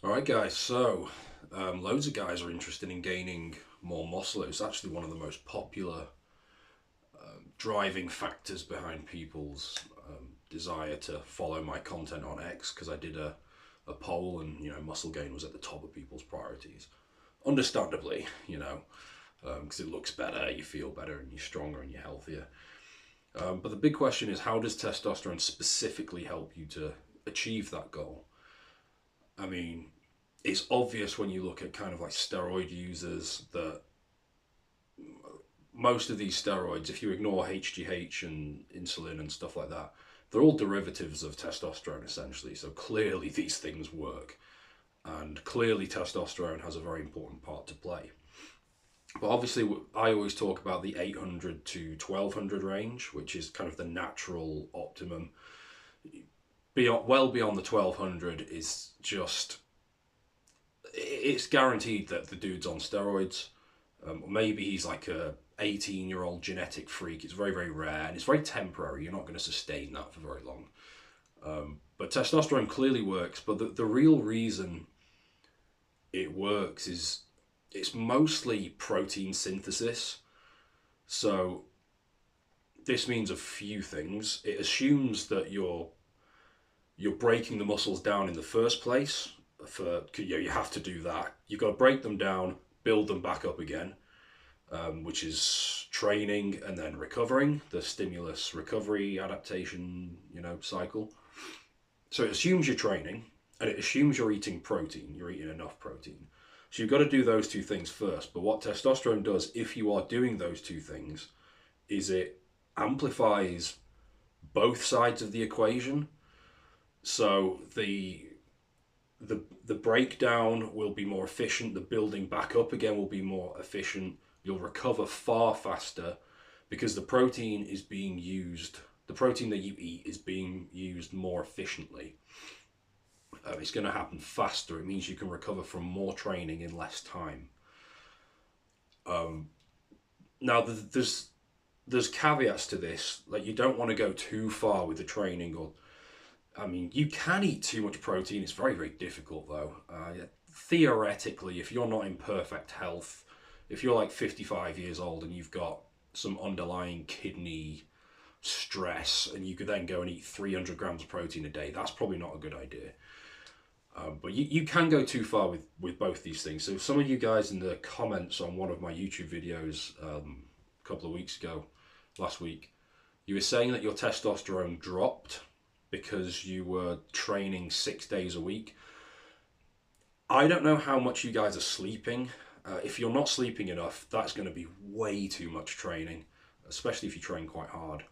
Alright guys, so loads of guys are interested in gaining more muscle. It's actually one of the most popular driving factors behind people's desire to follow my content on X, because I did a poll and muscle gain was at the top of people's priorities. Understandably, because it looks better, you feel better and you're stronger and you're healthier. But the big question is, how does testosterone specifically help you to achieve that goal? I mean, it's obvious when you look at kind of like steroid users that most of these steroids, if you ignore HGH and insulin and stuff like that, they're all derivatives of testosterone essentially. So clearly these things work, and clearly testosterone has a very important part to play. But obviously, I always talk about the 800 to 1200 range, which is kind of the natural optimum. Well beyond the 1200 is just, it's guaranteed that the dude's on steroids. Maybe he's like a 18-year-old genetic freak. It's very, very rare and it's very temporary. You're not going to sustain that for very long. But testosterone clearly works. But the real reason it works is it's mostly protein synthesis. So this means a few things. It assumes that you're breaking the muscles down in the first place. You have to do that. You've got to break them down, build them back up again, which is training and then recovering, the stimulus recovery adaptation cycle. So it assumes you're training and it assumes you're eating protein, you're eating enough protein. So you've got to do those two things first. But what testosterone does, if you are doing those two things, is it amplifies both sides of the equation. So the breakdown will be more efficient. The building back up again will be more efficient. You'll recover far faster because the protein is being used. The protein that you eat is being used more efficiently. It's going to happen faster. It means you can recover from more training in less time. Now, there's caveats to this. Like, you don't want to go too far with the training, or you can eat too much protein. It's very, very difficult though. Theoretically, if you're not in perfect health, if you're like 55 years old and you've got some underlying kidney stress and you could then go and eat 300 grams of protein a day, that's probably not a good idea. But you can go too far with both these things. So some of you guys in the comments on one of my YouTube videos a couple of weeks ago, last week, you were saying that your testosterone dropped because you were training 6 days a week. I don't know how much you guys are sleeping. If you're not sleeping enough, that's going to be way too much training, especially if you train quite hard.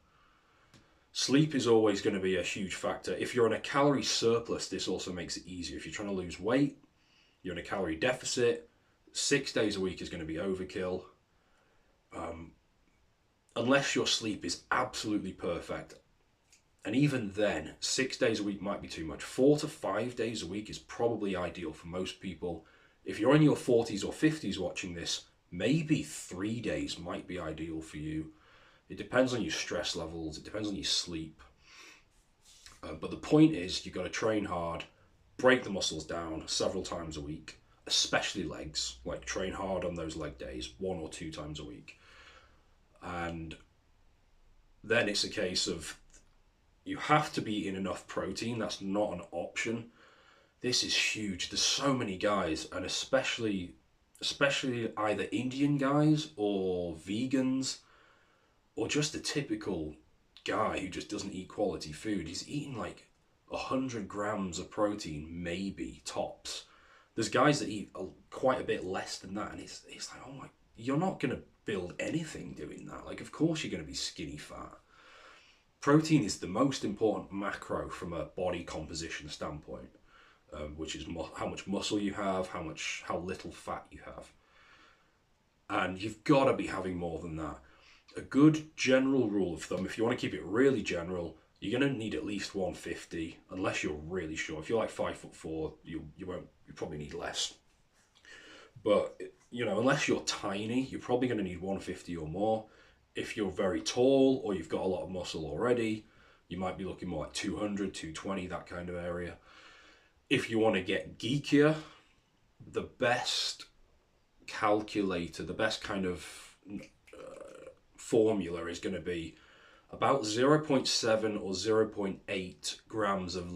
Sleep is always going to be a huge factor. If you're in a calorie surplus, this also makes it easier. If you're trying to lose weight, you're in a calorie deficit, 6 days a week is going to be overkill. Unless your sleep is absolutely perfect. And even then, 6 days a week might be too much. 4 to 5 days a week is probably ideal for most people. If you're in your 40s or 50s watching this, maybe 3 days might be ideal for you. It depends on your stress levels. It depends on your sleep. But the point is, you've got to train hard, break the muscles down several times a week, especially legs. Like, train hard on those leg days, 1 or 2 times a week. And then it's a case of, you have to be eating enough protein. That's not an option. This is huge. There's so many guys, and especially either Indian guys or vegans, or just a typical guy who just doesn't eat quality food. He's eating like 100 grams of protein, maybe, tops. There's guys that eat quite a bit less than that, and it's like, oh my, you're not going to build anything doing that. Like, of course you're going to be skinny fat. Protein is the most important macro from a body composition standpoint, which is how much muscle you have, how little fat you have. And you've got to be having more than that. A good general rule of thumb, if you want to keep it really general, you're going to need at least 150, unless you're really short. If you're like 5'4", you probably need less. But unless you're tiny, you're probably going to need 150 or more. If you're very tall or you've got a lot of muscle already, you might be looking more like 200, 220, that kind of area. If you want to get geekier, the best calculator, the best kind of formula is going to be about 0.7 or 0.8 grams of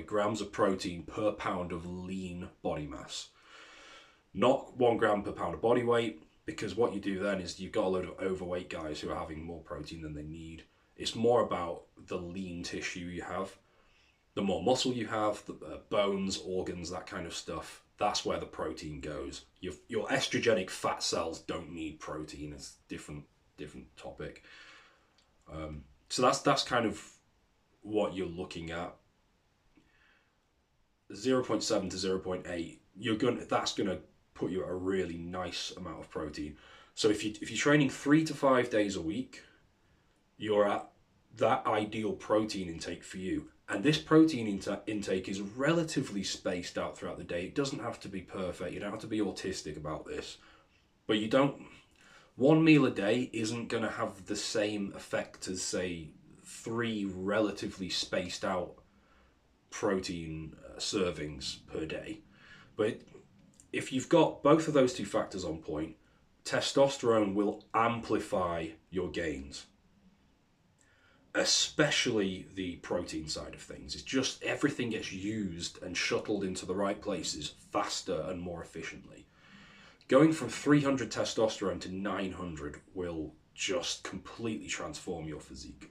grams of protein per pound of lean body mass. Not 1 gram per pound of body weight, because what you do then is you've got a load of overweight guys who are having more protein than they need. It's more about the lean tissue you have. The more muscle you have, the bones, organs, that kind of stuff, that's where the protein goes. Your estrogenic fat cells don't need protein. It's different topic. So that's kind of what you're looking at. 0.7 to 0.8, that's gonna put you at a really nice amount of protein. So if you're training 3 to 5 days a week, you're at that ideal protein intake for you. And this protein intake is relatively spaced out throughout the day. It doesn't have to be perfect. You don't have to be autistic about this. But one meal a day isn't going to have the same effect as, say, 3 relatively spaced out protein servings per day. But if you've got both of those two factors on point, testosterone will amplify your gains. Especially the protein side of things. It's just everything gets used and shuttled into the right places faster and more efficiently. Going from 300 testosterone to 900 will just completely transform your physique.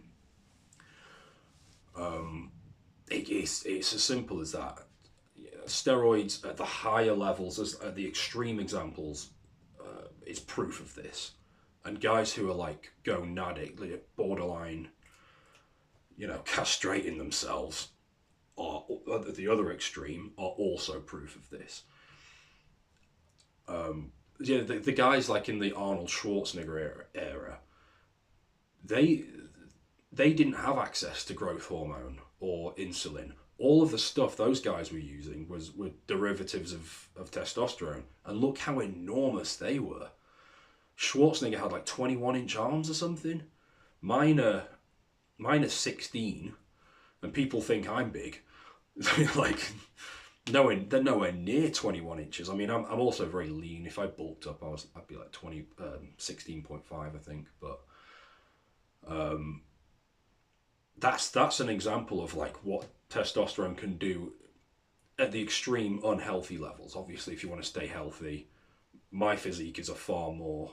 It's as simple as that. Steroids at the higher levels, at the extreme examples, is proof of this. And guys who are like gonadic, borderline, castrating themselves, are at the other extreme, are also proof of this. The guys like in the Arnold Schwarzenegger era, they didn't have access to growth hormone or insulin. All of the stuff those guys were using were derivatives of testosterone, and look how enormous they were. Schwarzenegger had like 21-inch arms or something. Mine are 16, and people think I'm big. Like, they're nowhere near 21 inches. I mean, I'm also very lean. If I bulked up, I'd be like 16.5, I think. But that's an example of like what testosterone can do at the extreme unhealthy levels. Obviously, if you want to stay healthy, my physique is a far more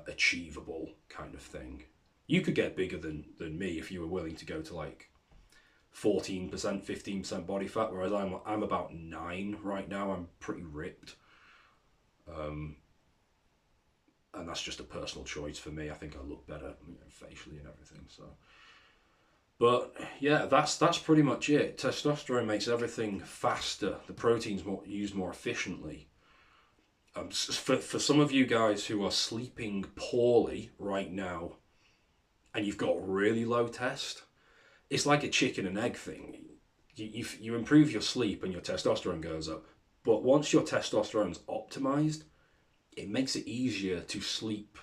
achievable kind of thing. You could get bigger than me if you were willing to go to like 14%, 15% body fat, whereas I'm about 9 right now. I'm pretty ripped. And that's just a personal choice for me. I think I look better, facially and everything. So, but yeah, that's pretty much it. Testosterone makes everything faster. The protein's used more efficiently. For some of you guys who are sleeping poorly right now, and you've got really low test, it's like a chicken and egg thing. You improve your sleep and your testosterone goes up, but once your testosterone's optimized, it makes it easier to sleep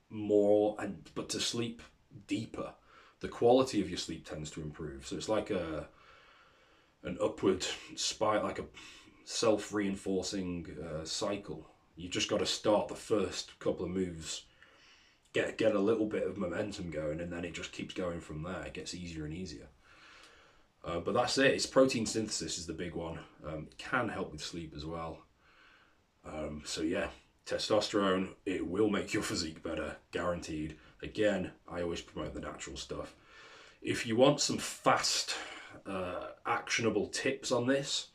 more, but to sleep deeper. The quality of your sleep tends to improve. So it's like an upward spiral, like a self-reinforcing cycle. You've just got to start the first couple of moves, get a little bit of momentum going, and then it just keeps going from there. It gets easier and easier. But that's it. It's protein synthesis is the big one. It can help with sleep as well. So yeah, testosterone, it will make your physique better, guaranteed. Again, I always promote the natural stuff. If you want some fast, actionable tips on this,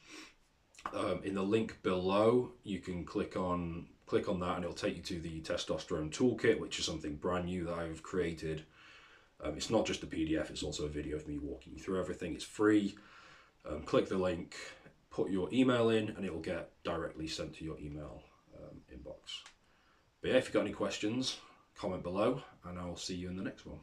in the link below, you can click on that and it'll take you to the testosterone toolkit, which is something brand new that I've created. It's not just a PDF, it's also a video of me walking you through everything. It's free. Click the link, put your email in, and it will get directly sent to your email inbox. But yeah, if you've got any questions, comment below, and I'll see you in the next one.